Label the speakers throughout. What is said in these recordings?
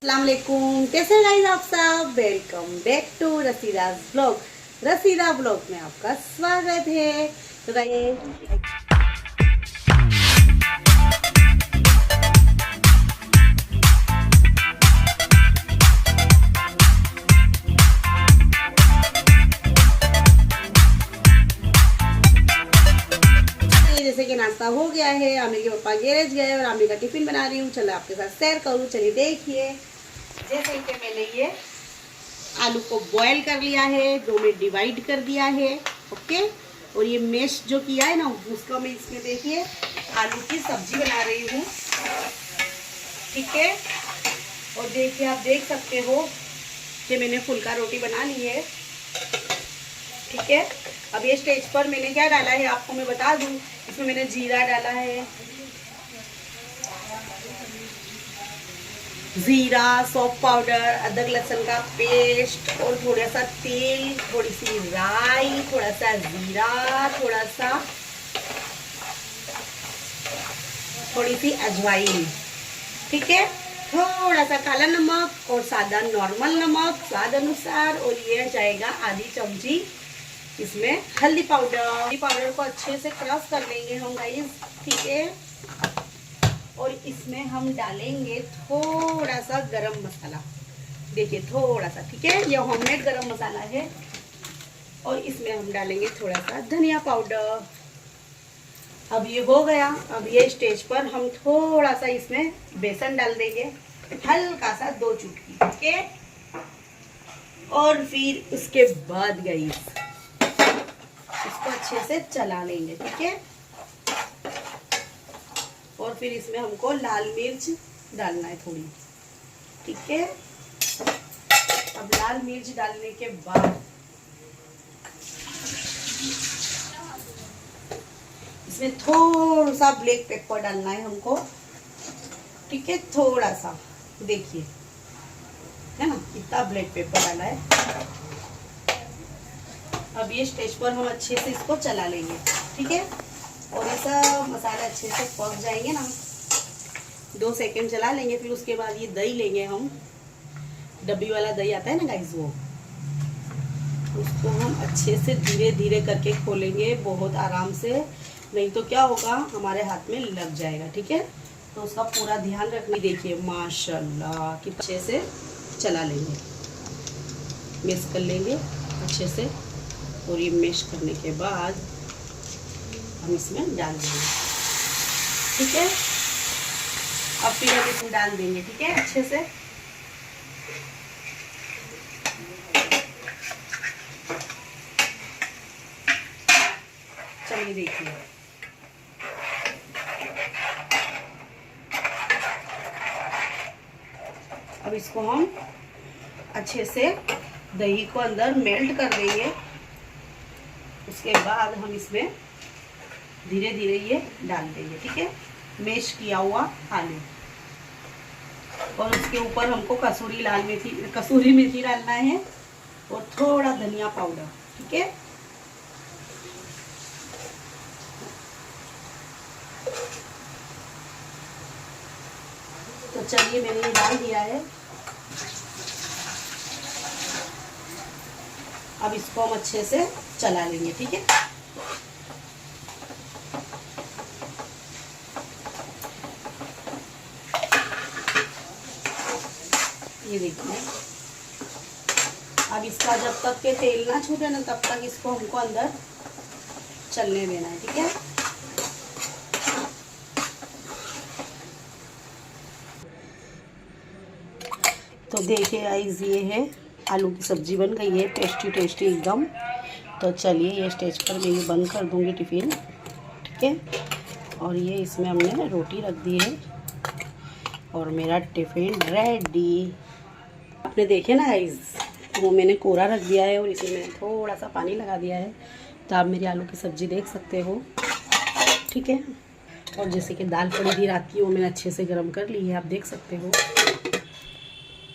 Speaker 1: अस्सलाम वालेकुम, कैसे हैं गाइस आप सब। Welcome back to Rasida's blog. Rasida blog में आपका स्वागत है। तो गाइस जैसे कि नाश्ता हो गया है, आमिर के पापा गैरेज गए और आमिर का टिफिन बना रही हूँ। चलो आपके साथ शेयर करूँ। चलिए देखिए, जैसे कि मैंने ये आलू को बॉयल कर लिया है, दो में डिवाइड कर दिया है। ओके, और ये मैश जो किया है ना, उसका मैं इसमें देखिए आलू की सब्जी बना रही हूँ। ठीक है, और देखिए आप देख सकते हो कि मैंने फुल्का रोटी बना ली है। ठीक है, अब ये स्टेज पर मैंने क्या डाला है आपको मैं बता दूं। इसमें मैंने जीरा डाला है, जीरा, सौंफ पाउडर, अदरक लहसुन का पेस्ट और थोड़ा सा तेल, थोड़ी सी राई, थोड़ा सा जीरा, थोड़ी सी अजवाइन। ठीक है, थोड़ा सा काला नमक और सादा नॉर्मल नमक स्वाद अनुसार, और ये जाएगा आधी चमची इसमें हल्दी पाउडर को अच्छे से क्रश कर लेंगे हम गाइस। ठीक है, और इसमें हम डालेंगे थोड़ा सा गरम मसाला। देखिए थोड़ा सा, ठीक है, ये होममेड गरम मसाला है। और इसमें हम डालेंगे थोड़ा सा धनिया पाउडर। अब ये हो गया। अब ये स्टेज पर हम थोड़ा सा इसमें बेसन डाल देंगे, हल्का सा 2 चुटकी। ठीक है, और फिर उसके बाद गाइस इसको अच्छे से चला लेंगे। ठीक है, और फिर इसमें हमको लाल मिर्च डालना है थोड़ी। ठीक है, अब लाल मिर्च डालने के बाद इसमें थोड़ा सा ब्लैक पेपर डालना है हमको। ठीक है, थोड़ा सा, देखिए है ना, इतना ब्लैक पेपर डाला है। अब ये स्टेज पर हम अच्छे से इसको चला लेंगे। ठीक है, और ये सब मसाले अच्छे से पक जाएंगे ना, 2 सेकंड चला लेंगे। फिर उसके बाद ये दही लेंगे हम, डब्बी वाला दही आता है ना गाइस, वो उसको हम अच्छे से धीरे धीरे करके खोलेंगे, बहुत आराम से, नहीं तो क्या होगा हमारे हाथ में लग जाएगा। ठीक है, तो उसका पूरा ध्यान रखना। देखिए माशाल्लाह कि अच्छे से चला लेंगे, मिक्स कर लेंगे अच्छे से। और ये मिक्स करने के बाद हम इसमें डाल देंगे। ठीक है, अब फिर हम इसमें डाल देंगे। ठीक है, अच्छे से चलिए देखिए, अब इसको हम अच्छे से दही को अंदर मेल्ट कर देंगे। उसके बाद हम इसमें धीरे धीरे ये डाल देंगे। ठीक है, मैश किया हुआ आलू, और उसके ऊपर हमको कसूरी मेथी डालना है, और थोड़ा धनिया पाउडर। ठीक है, तो चलिए मैंने ये डाल दिया है। अब इसको हम अच्छे से चला लेंगे। ठीक है, ये देखिए, अब इसका जब तक के तेल ना छूटे ना, तब तक इसको हमको अंदर चलने देना है। ठीक है, तो देखिए गाइस, ये है आलू की सब्जी बन गई है, टेस्टी टेस्टी एकदम। तो चलिए ये स्टेज पर मैं ये बंद कर दूंगी टिफ़िन। ठीक है, और ये इसमें हमने रोटी रख दी है, और मेरा टिफ़िन रेडी। आपने देखे ना गाइस, वो मैंने कोरा रख दिया है और इसमें मैंने थोड़ा सा पानी लगा दिया है, तो आप मेरी आलू की सब्ज़ी देख सकते हो। ठीक है, और जैसे कि दाल पड़ी थी रात की, वो मैंने अच्छे से गर्म कर ली है, आप देख सकते हो।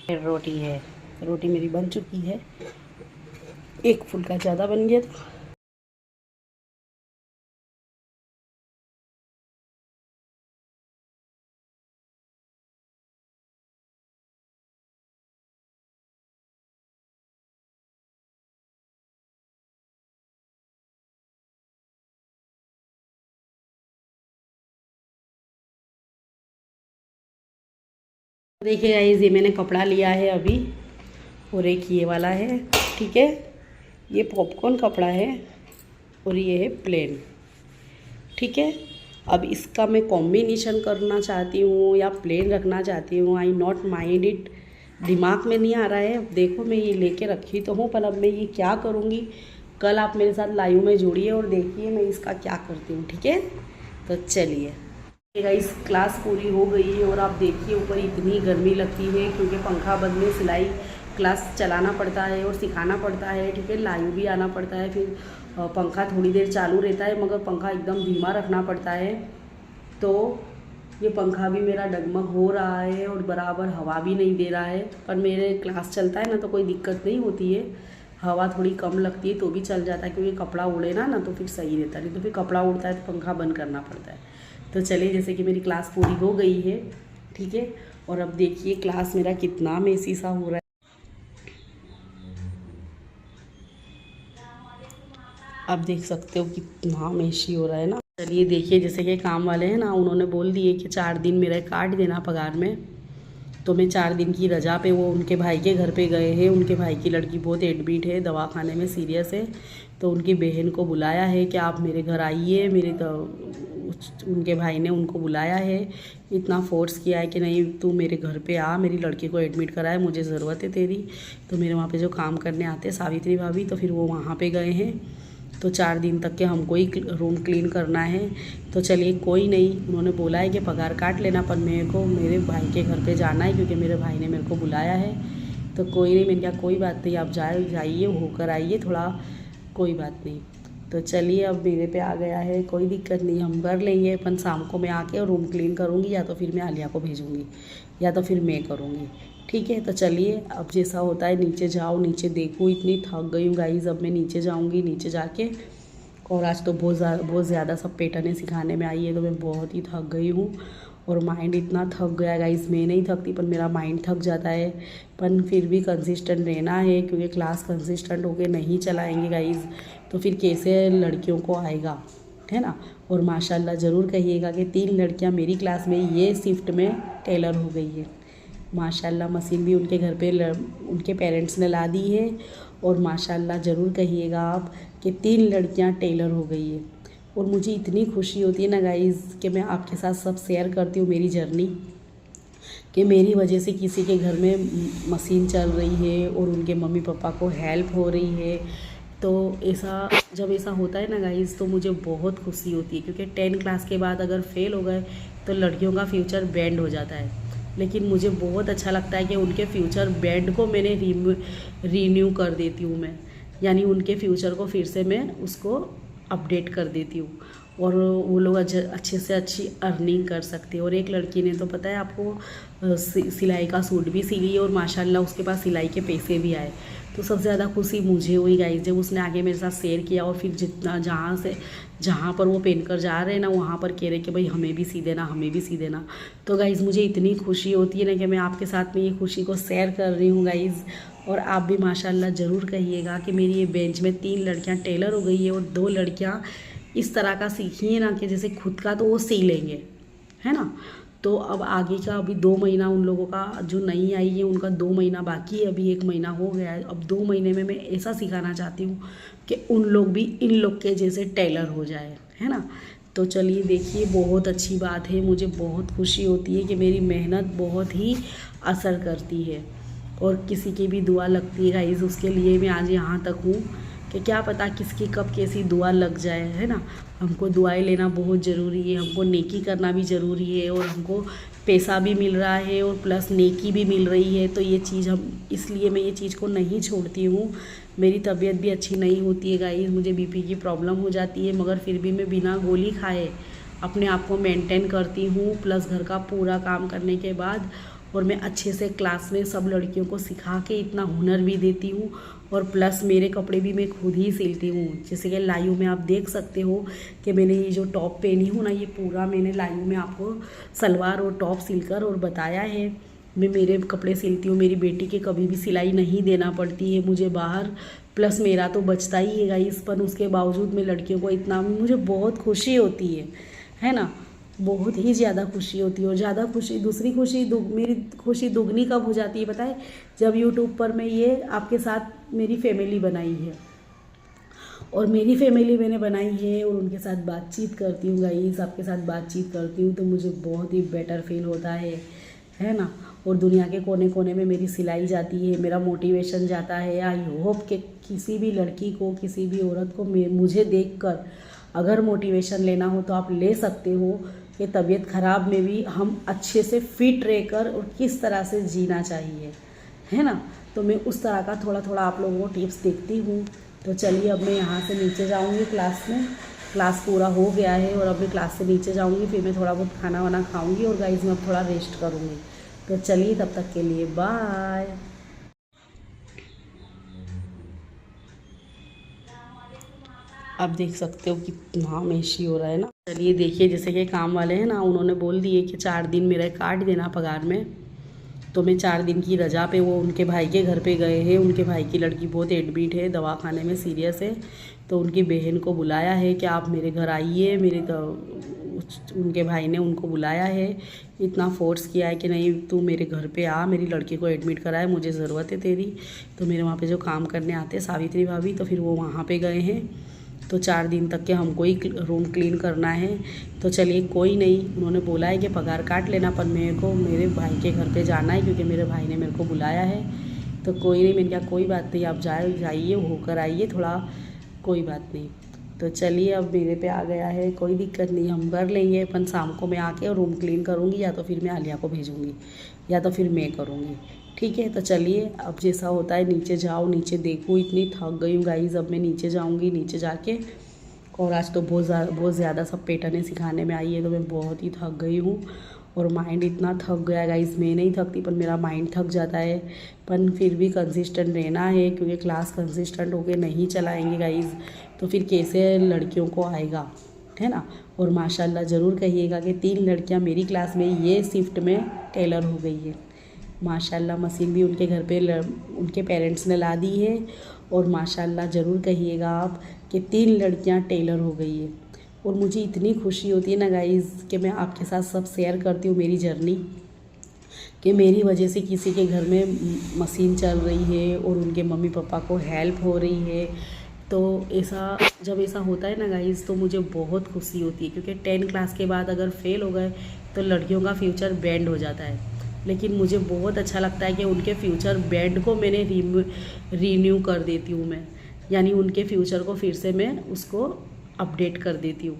Speaker 1: फिर रोटी है, रोटी मेरी बन चुकी है, एक फुल्का ज़्यादा बन गया था। देखिए गाइस, ये मैंने कपड़ा लिया है अभी, और एक ये वाला है, ठीक है। ये पॉपकॉर्न कपड़ा है और ये है प्लेन, ठीक है। अब इसका मैं कॉम्बिनेशन करना चाहती हूँ या प्लेन रखना चाहती हूँ, आई नॉट माइंड इट, दिमाग में नहीं आ रहा है। अब देखो, मैं ये लेके रखी तो हूँ, पर अब मैं ये क्या करूँगी, कल आप मेरे साथ लाइव में जुड़िए और देखिए मैं इसका क्या करती हूँ, ठीक है। तो चलिए गाइस, क्लास पूरी हो गई है और आप देखिए ऊपर इतनी गर्मी लगती है क्योंकि पंखा बंद में सिलाई क्लास चलाना पड़ता है और सिखाना पड़ता है, ठीक है। लाइव भी आना पड़ता है, फिर पंखा थोड़ी देर चालू रहता है मगर पंखा एकदम धीमा रखना पड़ता है। तो ये पंखा भी मेरा डगमग हो रहा है और बराबर हवा भी नहीं दे रहा है, पर मेरे क्लास चलता है ना तो कोई दिक्कत नहीं होती है, हवा थोड़ी कम लगती है तो भी चल जाता है, क्योंकि कपड़ा उड़े ना तो फिर सही रहता है, नहीं तो फिर कपड़ा उड़ता है तो पंखा बंद करना पड़ता है। तो चलिए, जैसे कि मेरी क्लास पूरी हो गई है, ठीक है। और अब देखिए क्लास मेरा कितना मेसी सा हो रहा है, आप देख सकते हो कितना मेसी हो रहा है ना। चलिए देखिए, जैसे कि काम वाले हैं ना, उन्होंने बोल दिए कि 4 दिन मेरा काट देना पगार में, तो मैं 4 दिन की रजा पे वो उनके भाई के घर पे गए हैं। उनके भाई की लड़की बहुत एडमिट है, दवाखाने में सीरियस है, तो उनकी बहन को बुलाया है कि आप मेरे घर आइए। उनके भाई ने उनको बुलाया है, इतना फोर्स किया है कि नहीं तू मेरे घर पे आ, मेरी लड़की को एडमिट करा है, मुझे ज़रूरत है तेरी। तो मेरे वहाँ पे जो काम करने आते हैं सावित्री भाभी, तो फिर वो वहाँ पे गए हैं। तो 4 दिन तक के हमको ही रूम क्लीन करना है। तो चलिए कोई नहीं, उन्होंने बोला है कि पगार काट लेना, पर मेरे को मेरे भाई के घर पे जाना है क्योंकि मेरे भाई ने मेरे को बुलाया है। तो कोई नहीं, मैंने कहा कोई बात नहीं, आप जाइए होकर आइए थोड़ा, कोई बात नहीं। तो चलिए, अब मेरे पे आ गया है, कोई दिक्कत नहीं, हम कर लेंगे। अपन शाम को मैं आके रूम क्लीन करूँगी, या तो फिर मैं आलिया को भेजूँगी, या तो फिर मैं करूँगी, ठीक है। तो चलिए, अब जैसा होता है नीचे जाओ, नीचे देखो, इतनी थक गई हूँ गाइस। अब मैं नीचे जाऊँगी, नीचे जाके, और आज तो बहुत ज़्यादा सब पैटर्नें सिखाने में आई है, तो मैं बहुत ही थक गई हूँ और माइंड इतना थक गया गाइस। मैं नहीं थकती पर मेरा माइंड थक जाता है, पर फिर भी कंसिस्टेंट रहना है, क्योंकि क्लास कंसिस्टेंट होके नहीं चलाएंगे गाइस तो फिर कैसे लड़कियों को आएगा, है ना। और माशाल्लाह ज़रूर कहिएगा कि 3 लड़कियां मेरी क्लास में ये शिफ्ट में टेलर हो गई है। माशाल्लाह मशीन भी उनके घर पे उनके पेरेंट्स ने ला दी है, और माशाल्लाह ज़रूर कहिएगा आप कि 3 लड़कियां टेलर हो गई है। और मुझे इतनी खुशी होती है ना गाइज़ कि मैं आपके साथ सब शेयर करती हूँ मेरी जर्नी, कि मेरी वजह से किसी के घर में मशीन चल रही है और उनके मम्मी पापा को हेल्प हो रही है। तो ऐसा जब ऐसा होता है ना गाइज़, तो मुझे बहुत खुशी होती है, क्योंकि 10 क्लास के बाद अगर फेल हो गए तो लड़कियों का फ्यूचर बैंड हो जाता है। लेकिन मुझे बहुत अच्छा लगता है कि उनके फ्यूचर बैंड को मैंने रीन्यू कर देती हूँ मैं, यानी उनके फ्यूचर को फिर से मैं उसको अपडेट कर देती हूँ, और वो लोग अच्छे से अच्छी अर्निंग कर सकते हैं। और एक लड़की ने तो पता है आपको, सिलाई का सूट भी सिली है और माशाल्लाह उसके पास सिलाई के पैसे भी आए। तो सबसे ज़्यादा खुशी मुझे हुई गाइस जब उसने आगे मेरे साथ शेयर किया, और फिर जितना जहाँ पर वो पहन कर जा रहे हैं ना, वहाँ पर कह रहे कि भाई हमें भी सी देना, हमें भी सी देना। तो गाइज़ मुझे इतनी खुशी होती है ना कि मैं आपके साथ में ये खुशी को शेयर कर रही हूँ गाइज़। और आप भी माशाल्लाह ज़रूर कहिएगा कि मेरी ये बेंच में 3 लड़कियाँ टेलर हो गई है, और 2 लड़कियाँ इस तरह का सीखी है ना कि जैसे खुद का तो वो सी लेंगे, है ना। तो अब आगे का अभी 2 महीना उन लोगों का जो नई आई है उनका 2 महीना बाकी है, अभी 1 महीना हो गया है। अब 2 महीने में मैं ऐसा सिखाना चाहती हूँ कि उन लोग भी इन लोग के जैसे टेलर हो जाए, है ना। तो चलिए देखिए, बहुत अच्छी बात है, मुझे बहुत खुशी होती है कि मेरी मेहनत बहुत ही असर करती है, और किसी की भी दुआ लगती है गाइस, उसके लिए मैं आज यहाँ तक हूँ कि क्या पता किसकी कब कैसी दुआ लग जाए, है ना। हमको दुआएं लेना बहुत ज़रूरी है, हमको नेकी करना भी ज़रूरी है, और हमको पैसा भी मिल रहा है और प्लस नेकी भी मिल रही है। तो ये चीज़ इसलिए मैं ये चीज़ को नहीं छोड़ती हूँ। मेरी तबीयत भी अच्छी नहीं होती है गाइस, मुझे बीपी की प्रॉब्लम हो जाती है, मगर फिर भी मैं बिना गोली खाए अपने आप को मेंटेन करती हूँ, प्लस घर का पूरा काम करने के बाद। और मैं अच्छे से क्लास में सब लड़कियों को सिखा के इतना हुनर भी देती हूँ, और प्लस मेरे कपड़े भी मैं खुद ही सिलती हूँ। जैसे कि लाइव में आप देख सकते हो कि मैंने ये जो टॉप पहनी हूँ ना, ये पूरा मैंने लाइव में आपको सलवार और टॉप सिलकर और बताया है। मैं मेरे कपड़े सिलती हूँ, मेरी बेटी के कभी भी सिलाई नहीं देना पड़ती है मुझे बाहर, प्लस मेरा तो बचता ही है गाइस, पर उसके बावजूद मैं लड़कियों को इतना, मुझे बहुत खुशी होती है ना। बहुत ही ज़्यादा खुशी होती है। और ज़्यादा खुशी, दूसरी खुशी मेरी खुशी दुगनी कब हो जाती है पता है? जब यूट्यूब पर मैं ये आपके साथ मेरी फैमिली बनाई है, और मेरी फैमिली मैंने बनाई है और उनके साथ बातचीत करती हूँ गाइस, आपके साथ बातचीत करती हूँ तो मुझे बहुत ही बेटर फील होता है ना। और दुनिया के कोने कोने में मेरी सिलाई जाती है, मेरा मोटिवेशन जाता है। आई होप कि किसी भी लड़की को, किसी भी औरत को मुझे देखकर अगर मोटिवेशन लेना हो तो आप ले सकते हो कि तबीयत ख़राब में भी हम अच्छे से फिट रहकर और किस तरह से जीना चाहिए, है ना। तो मैं उस तरह का थोड़ा थोड़ा आप लोगों को टिप्स देखती हूँ। तो चलिए अब मैं यहाँ से नीचे जाऊँगी क्लास में। क्लास पूरा हो गया है और अब मैं क्लास से नीचे जाऊँगी, फिर मैं थोड़ा बहुत खाना वाना खाऊँगी और गाइस मैं अब थोड़ा रेस्ट करूँगी। तो चलिए तब तक के लिए बाय। आप देख सकते हो कितना मेशी हो रहा है ना। चलिए देखिए, जैसे कि काम वाले हैं ना, उन्होंने बोल दिए कि 4 दिन मेरा काट देना पगार में। तो मैं 4 दिन की रजा पे वो उनके भाई के घर पे गए हैं। उनके भाई की लड़की बहुत एडमिट है, दवाखाने में सीरियस है। तो उनकी बहन को बुलाया है कि आप मेरे घर आइए। उनके भाई ने उनको बुलाया है, इतना फोर्स किया है कि नहीं तू मेरे घर पे आ, मेरी लड़की को एडमिट करा है, मुझे ज़रूरत है तेरी। तो मेरे वहाँ पे जो काम करने आते हैं सावित्री भाभी, तो फिर वो वहाँ पे गए हैं। तो 4 दिन तक के हमको ही रूम क्लीन करना है। तो चलिए कोई नहीं, उन्होंने बोला है कि पगार काट लेना, पर मेरे को मेरे भाई के घर पे जाना है क्योंकि मेरे भाई ने मेरे को बुलाया है। तो कोई नहीं, मैंने कहा कोई बात नहीं, आप जाइए होकर आइए थोड़ा, कोई बात नहीं। तो चलिए अब मेरे पे आ गया है, कोई दिक्कत नहीं, हम कर लेंगे। अपन शाम को मैं आके रूम क्लीन करूँगी, या तो फिर मैं आलिया को भेजूँगी, या तो फिर मैं करूँगी, ठीक है। तो चलिए अब जैसा होता है, नीचे जाओ, नीचे देखो। इतनी थक गई हूँ गाइस, अब मैं नीचे जाऊँगी, नीचे जाके। और आज तो बहुत ज़्यादा सब पैटर्नें सिखाने में आई है, तो मैं बहुत ही थक गई हूँ। और माइंड इतना थक गया गाइस, मैं नहीं थकती पर मेरा माइंड थक जाता है। पर फिर भी कंसिस्टेंट रहना है, क्योंकि क्लास कंसिस्टेंट होके नहीं चलाएंगे गाइस तो फिर कैसे लड़कियों को आएगा, है ना। और माशाल्लाह ज़रूर कहिएगा कि 3 लड़कियां मेरी क्लास में ये शिफ्ट में टेलर हो गई है। माशाल्लाह मशीन भी उनके घर पे उनके पेरेंट्स ने ला दी है। और माशाल्लाह ज़रूर कहिएगा आप कि 3 लड़कियां टेलर हो गई है। और मुझे इतनी खुशी होती है ना गाइस कि मैं आपके साथ सब शेयर करती हूँ मेरी जर्नी, कि मेरी वजह से किसी के घर में मशीन चल रही है और उनके मम्मी पापा को हेल्प हो रही है। तो ऐसा जब ऐसा होता है ना गाइस, तो मुझे बहुत खुशी होती है, क्योंकि 10 क्लास के बाद अगर फेल हो गए तो लड़कियों का फ्यूचर बैंड हो जाता है। लेकिन मुझे बहुत अच्छा लगता है कि उनके फ्यूचर बैंड को मैंने रीन्यू कर देती हूँ मैं, यानी उनके फ्यूचर को फिर से मैं उसको अपडेट कर देती हूँ,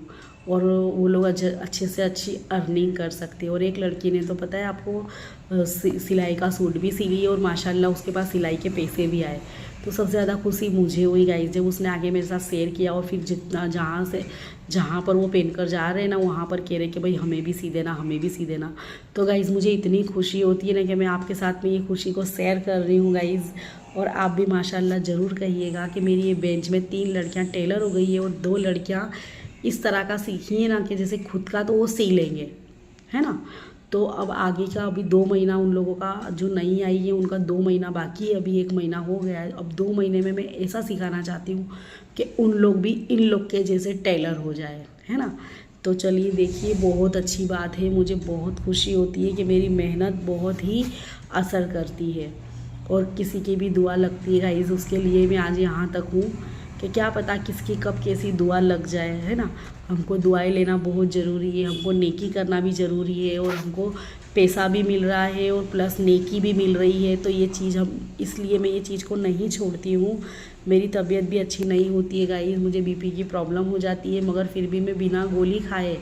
Speaker 1: और वो लोग अच्छे से अच्छी अर्निंग कर सकते हैं। और एक लड़की ने तो पता है आपको सिलाई का सूट भी सिली है, और माशाल्लाह उसके पास सिलाई के पैसे भी आए। तो सबसे ज़्यादा खुशी मुझे हुई गाइस जब उसने आगे मेरे साथ शेयर किया, और फिर जितना जहाँ पर वो पहन कर जा रहे हैं ना, वहाँ पर कह रहे कि भाई हमें भी सी देना, हमें भी सी देना। तो गाइस मुझे इतनी खुशी होती है ना कि मैं आपके साथ में ये खुशी को शेयर कर रही हूँ गाइस। और आप भी माशाल्लाह ज़रूर कहिएगा कि मेरी ये बेंच में 3 लड़कियाँ टेलर हो गई है, और 2 लड़कियाँ इस तरह का सीखी है ना कि जैसे खुद का तो वो सी लेंगे, है ना। तो अब आगे का अभी 2 महीना उन लोगों का जो नई आई है उनका 2 महीना बाकी है, अभी 1 महीना हो गया है। अब 2 महीने में मैं ऐसा सिखाना चाहती हूँ कि उन लोग भी इन लोग के जैसे टेलर हो जाए, है ना। तो चलिए देखिए, बहुत अच्छी बात है, मुझे बहुत खुशी होती है कि मेरी मेहनत बहुत ही असर करती है, और किसी की भी दुआ लगती है गाइस, उसके लिए मैं आज यहाँ तक हूँ कि क्या पता किसकी कब कैसी दुआ लग जाए, है ना। हमको दुआएं लेना बहुत ज़रूरी है, हमको नेकी करना भी ज़रूरी है, और हमको पैसा भी मिल रहा है और प्लस नेकी भी मिल रही है। तो ये चीज़ इसलिए मैं ये चीज़ को नहीं छोड़ती हूँ। मेरी तबीयत भी अच्छी नहीं होती है गाइस, मुझे बीपी की प्रॉब्लम हो जाती है, मगर फिर भी मैं बिना गोली खाए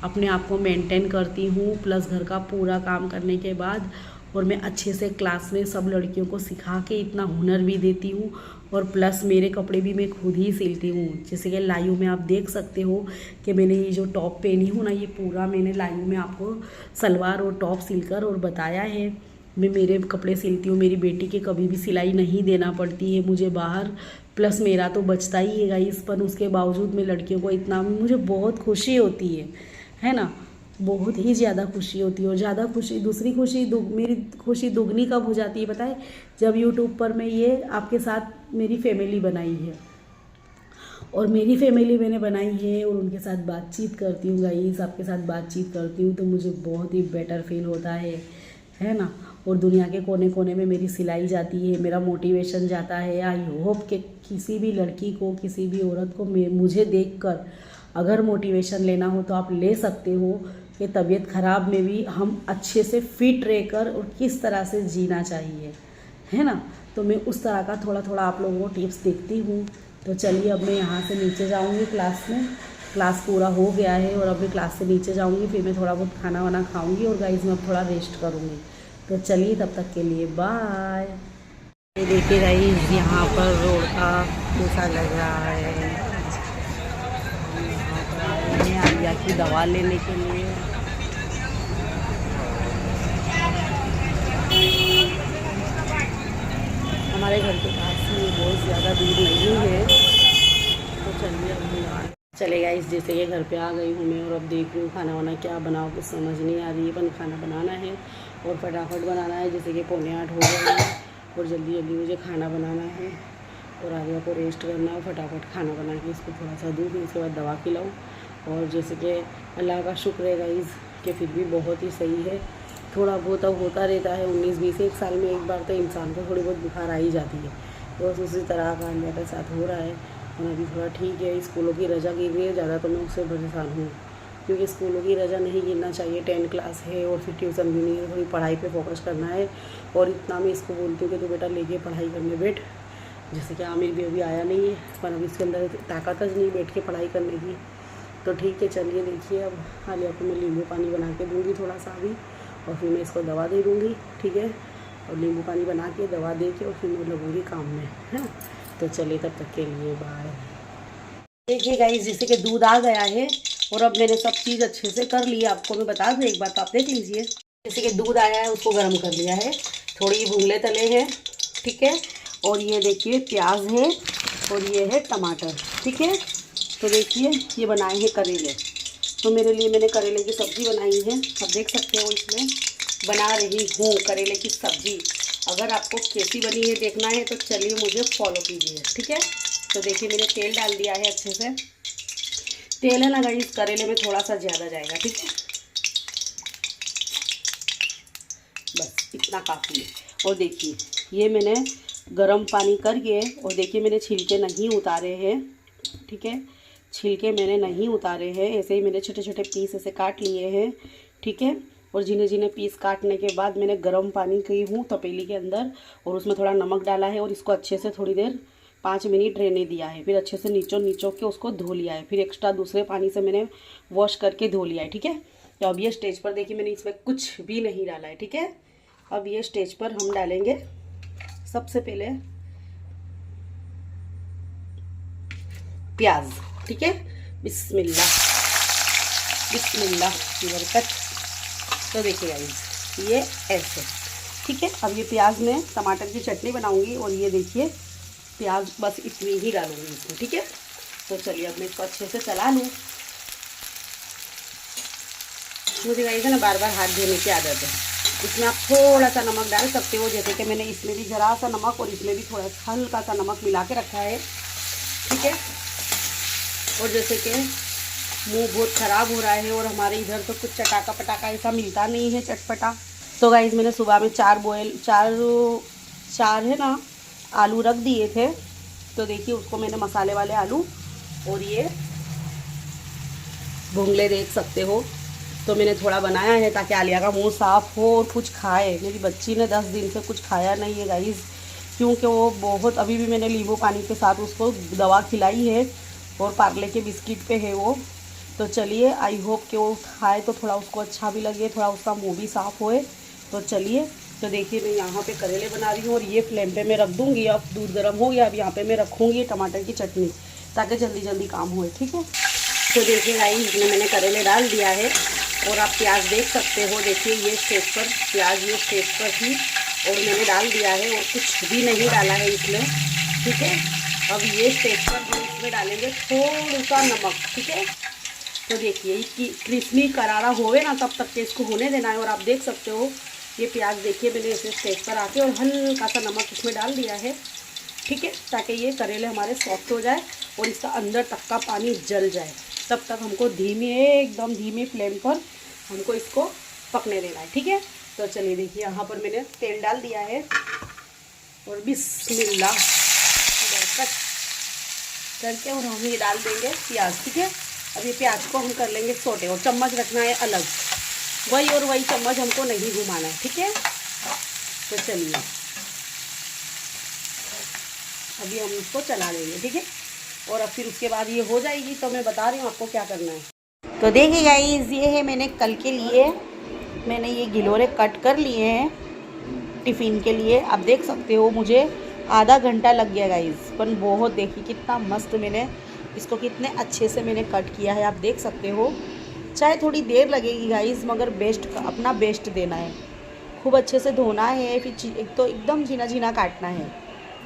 Speaker 1: अपने आप को मेंटेन करती हूँ, प्लस घर का पूरा काम करने के बाद। और मैं अच्छे से क्लास में सब लड़कियों को सिखा के इतना हुनर भी देती हूँ, और प्लस मेरे कपड़े भी मैं खुद ही सिलती हूँ। जैसे कि लाइव में आप देख सकते हो कि मैंने ये जो टॉप पहनी हूँ ना, ये पूरा मैंने लाइव में आपको सलवार और टॉप सिलकर और बताया है। मैं मेरे कपड़े सिलती हूँ, मेरी बेटी के कभी भी सिलाई नहीं देना पड़ती है मुझे बाहर, प्लस मेरा तो बचता ही है गाइस, पर उसके बावजूद मैं लड़कियों को इतना, मुझे बहुत खुशी होती है ना। बहुत ही ज़्यादा खुशी होती है। और ज़्यादा खुशी, दूसरी खुशी मेरी खुशी दुगनी कब हो जाती है पता है? जब यूट्यूब पर मैं ये आपके साथ मेरी फैमिली बनाई है,
Speaker 2: और मेरी फैमिली मैंने बनाई है और उनके साथ बातचीत करती हूँ गाइस, आपके साथ बातचीत करती हूँ तो मुझे बहुत ही बेटर फील होता है ना। और दुनिया के कोने कोने में मेरी सिलाई जाती है, मेरा मोटिवेशन जाता है। आई होप कि किसी भी लड़की को, किसी भी औरत को मुझे देखकर अगर मोटिवेशन लेना हो तो आप ले सकते हो कि तबीयत ख़राब में भी हम अच्छे से फिट रहकर और किस तरह से जीना चाहिए, है ना। तो मैं उस तरह का थोड़ा थोड़ा आप लोगों को टिप्स देखती हूँ। तो चलिए अब मैं यहाँ से नीचे जाऊँगी क्लास में, क्लास पूरा हो गया है और अब मैं क्लास से नीचे जाऊँगी, फिर मैं थोड़ा बहुत खाना वाना खाऊँगी और गाइस मैं अब थोड़ा रेस्ट करूँगी। तो चलिए तब तक के लिए बाय। ये देखिए गाइस यहाँ पर रोड का ऐसा लग रहा है, आलिया की दवा लेने के लिए। हमारे घर के पास में बहुत ज़्यादा दूर नहीं है, तो चलिए अब हम चले गाइस जैसे कि घर पे आ गई हूँ मैं और अब देख रही हूँ खाना वाना क्या बनाओ, कुछ समझ नहीं आ रही है, पर खाना बनाना है और फटाफट बनाना है। जैसे कि 7:45 हो गए हैं और जल्दी जल्दी मुझे खाना बनाना है और आलिया को रेस्ट करना है। फटाफट खाना बना के इसको थोड़ा सा दूँ, फिर उसके बाद दवा खिलाऊँ। और जैसे कि अल्लाह का शुक्र है गाइस कि फिर भी बहुत ही सही है, थोड़ा बहुत अब होता रहता है। 19-20 एक साल में एक बार तो इंसान को थोड़ी बहुत बुखार आ ही जाती है, बस उसी तरह का अलिया के साथ हो रहा है। और अभी थोड़ा ठीक है, स्कूलों की रजा गिर रही है ज़्यादा, तो मैं उससे परेशान हूँ क्योंकि स्कूलों की रजा नहीं गिरना चाहिए। 10 क्लास है और फिर ट्यूशन भी नहीं है, थोड़ी पढ़ाई पे फोकस करना है। और इतना मैं इसको बोलती हूँ कि तो बेटा लेके पढ़ाई करने बैठ। जैसे कि आमिर भी अभी आया नहीं है, पर अब इसके अंदर ताकत नहीं बैठ के पढ़ाई करने की। तो ठीक है चलिए देखिए अब आलिया को मैं नींबू पानी बना के दूँगी थोड़ा सा अभी, और फिर मैं इसको दवा दे दूँगी, ठीक है। और नींबू पानी बना के दवा दे के और फिर मैं लगूँगी काम में, है ना। तो चलिए तब तक के लिए बाय। देखिए गाइस जैसे कि दूध आ गया है और अब मैंने सब चीज़ अच्छे से कर ली है। आपको मैं बता दूँ एक बात, आप देख लीजिए। जैसे कि दूध आया है उसको गर्म कर लिया है, थोड़ी भूंगले तले हैं, ठीक है। और ये देखिए प्याज है और ये है टमाटर, ठीक है। तो देखिए ये बनाए हैं करेले, तो मेरे लिए मैंने करेले की सब्ज़ी बनाई है। आप देख सकते हो इसमें बना रही हूँ करेले की सब्ज़ी। अगर आपको कैसी बनी है देखना है तो चलिए मुझे फॉलो कीजिए, ठीक है। तो देखिए मैंने तेल डाल दिया है अच्छे से। तेल है ना गाइस करेले में थोड़ा सा ज़्यादा जाएगा, ठीक है, बस इतना काफ़ी है। और देखिए ये मैंने गर्म पानी करके, और देखिए मैंने छिलके नहीं उतारे हैं, ठीक है, छिलके मैंने नहीं उतारे हैं, ऐसे ही मैंने छोटे छोटे पीस ऐसे काट लिए हैं, ठीक है। और जिन्हें जिन्हें पीस काटने के बाद मैंने गर्म पानी की हूँ तपेली के अंदर, और उसमें थोड़ा नमक डाला है और इसको अच्छे से थोड़ी देर 5 मिनट रहने दिया है। फिर अच्छे से नीचो के उसको धो लिया है, फिर एक्स्ट्रा दूसरे पानी से मैंने वॉश करके धो लिया है, ठीक है। तो अब ये स्टेज पर देखिए मैंने इसमें कुछ भी नहीं डाला है, ठीक है। अब ये स्टेज पर हम डालेंगे सबसे पहले प्याज, ठीक है। बिस्मिल्लाह बिस्मिल्लाह की बरकत। तो देखिए गाइस ये ऐसे, ठीक है। अब ये प्याज में टमाटर की चटनी बनाऊंगी और ये देखिए प्याज बस इतनी ही डालूंगी इसमें, ठीक है। तो चलिए अब मैं इसको अच्छे से चला लूँ। मुझे गाइस है ना बार बार हाथ धोने की आदत है। इसमें आप थोड़ा सा नमक डाल सकते हो, जैसे कि मैंने इसमें भी ज़रा सा नमक और इसमें भी थोड़ा सा हल्का सा नमक मिला के रखा है, ठीक है। और जैसे कि मुंह बहुत ख़राब हो रहा है और हमारे इधर तो कुछ चटाका पटाका ऐसा मिलता नहीं है चटपटा, तो गाइस मैंने सुबह में चार है ना आलू रख दिए थे। तो देखिए उसको मैंने मसाले वाले आलू और ये भुंगले देख सकते हो, तो मैंने थोड़ा बनाया है ताकि आलिया का मुंह साफ़ हो और कुछ खाए। मेरी बच्ची ने 10 दिन से कुछ खाया नहीं है गाइस, क्योंकि वो बहुत, अभी भी मैंने नींबू पानी के साथ उसको दवा खिलाई है और पार्ले के बिस्किट पे है वो। तो चलिए आई होप कि वो खाए तो थोड़ा उसको अच्छा भी लगे, थोड़ा उसका मुंह भी साफ़ होए। तो चलिए, तो देखिए मैं यहाँ पे करेले बना रही हूँ और ये फ्लेम पे मैं रख दूँगी। अब दूध गर्म हो गया, अब यहाँ पे मैं रखूँगी टमाटर की चटनी ताकि जल्दी जल्दी काम होए, ठीक है। तो देखिए गाइस इसमें मैंने करेले डाल दिया है और आप प्याज देख सकते हो। देखिए ये स्टेज पर प्याज, ये स्टेज पर थी और मैंने डाल दिया है और कुछ भी नहीं डाला है इसमें, ठीक है। अब ये स्टेज पर हम इसमें डालेंगे थोड़ा सा नमक, ठीक है। तो देखिए कि क्रिस्पी करारा होवे ना तब तक के इसको होने देना है। और आप देख सकते हो ये प्याज देखिए मैंने इसे स्टेज पर आके और हल्का सा नमक इसमें डाल दिया है ठीक है, ताकि ये करेले हमारे सॉफ्ट हो जाए और इसका अंदर तक का पानी जल जाए। तब तक हमको एकदम धीमी फ्लेम पर हमको इसको पकने देना है, ठीक है। तो चलिए देखिए, यहाँ पर मैंने तेल डाल दिया है और बिस्मिल्लाह कट करके और हम ये डाल देंगे प्याज, ठीक है। अब ये प्याज को हम कर लेंगे सोटे और चम्मच रखना है अलग, वही और वही चम्मच हमको नहीं घुमाना है, ठीक है। तो चलिए अभी हम इसको चला लेंगे, ठीक है। और अब फिर उसके बाद ये हो जाएगी तो मैं बता रही हूँ आपको क्या करना है। तो देखिए गाइस, ये है मैंने कल के लिए मैंने ये गिलोरे कट कर लिए हैं टिफ़िन के लिए। आप देख सकते हो मुझे आधा घंटा लग गया गाइस, पर बहुत देखिए कितना मस्त मैंने इसको कितने अच्छे से मैंने कट किया है। आप देख सकते हो, चाहे थोड़ी देर लगेगी गाइस, मगर बेस्ट अपना बेस्ट देना है। खूब अच्छे से धोना है, फिर एक तो एकदम झीना झीना काटना है।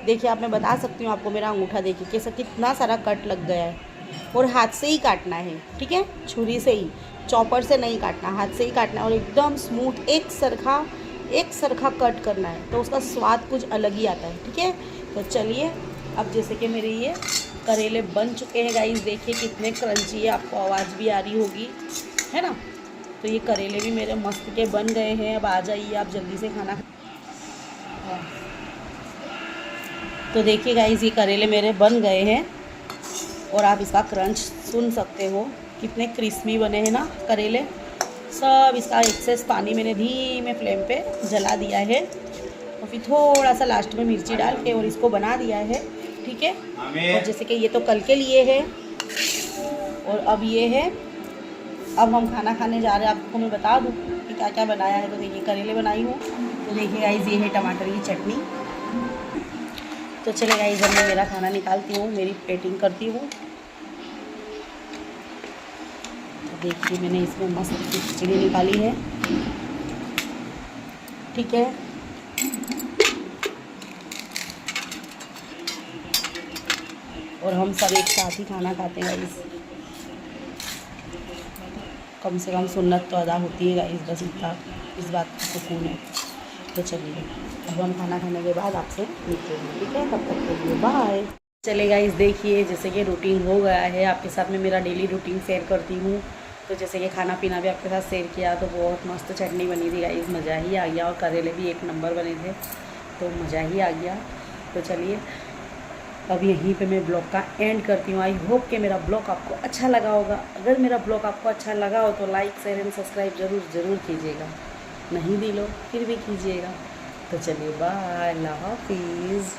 Speaker 2: देखिए आप, मैं बता सकती हूँ आपको, मेरा अंगूठा देखिए कैसा कितना सारा कट लग गया है। और हाथ से ही काटना है, ठीक है, छुरी से ही, चॉपर से नहीं काटना, हाथ से ही काटना है। और एकदम स्मूथ एक सरखा कट करना है, तो उसका स्वाद कुछ अलग ही आता है, ठीक है। तो चलिए, अब जैसे कि मेरे ये करेले बन चुके हैं गाइस, देखिए कितने क्रंची है, आपको आवाज़ भी आ रही होगी, है ना। तो ये करेले भी मेरे मस्त के बन गए हैं। अब आ जाइए आप जल्दी से खाना। तो देखिए गाइस, ये करेले मेरे बन गए हैं और आप इसका क्रंच सुन सकते हो, कितने क्रिस्पी बने हैं ना करेले सब। इसका एक्सेस पानी मैंने धीमे फ्लेम पे जला दिया है और फिर थोड़ा सा लास्ट में मिर्ची डाल के और इसको बना दिया है, ठीक है। और जैसे कि ये तो कल के लिए है और अब ये है, अब हम खाना खाने जा रहे हैं। आपको मैं बता दूँ कि क्या क्या बनाया है। तो देखिए करेले बनाई हूँ, तो देखिए गाइस ये है टमाटर की चटनी। तो चले गाइस, अब मैं मेरा खाना निकालती हूँ, मेरी प्लेटिंग करती हूँ। तो देखिए मैंने इसमें मस्त खिचड़ी निकाली है, ठीक है। और हम सब एक साथ ही खाना खाते हैं गाइस, कम से कम सुन्नत तो अदा होती है गाइस, बस इतना इस बात का सुकून है। तो चलिए अब हम खाना खाने के बाद आपसे मिलते हैं, ठीक है। तब तक के लिए बाय। चले गाइस, देखिए जैसे कि रूटीन हो गया है, आपके साथ में मेरा डेली रूटीन शेयर करती हूँ। तो जैसे कि खाना पीना भी आपके साथ शेयर किया, तो बहुत मस्त चटनी बनी थी गाइस, मज़ा ही आ गया। और करेले भी एक नंबर बने थे, तो मज़ा ही आ गया। तो चलिए अब यहीं पे मैं ब्लॉग का एंड करती हूँ। आई होप कि मेरा ब्लॉग आपको अच्छा लगा होगा। अगर मेरा ब्लॉग आपको अच्छा लगा हो तो लाइक शेयर एंड सब्सक्राइब ज़रूर कीजिएगा, नहीं भी लो फिर भी कीजिएगा। तो चलिए बाय, अल्लाह हाफिज़।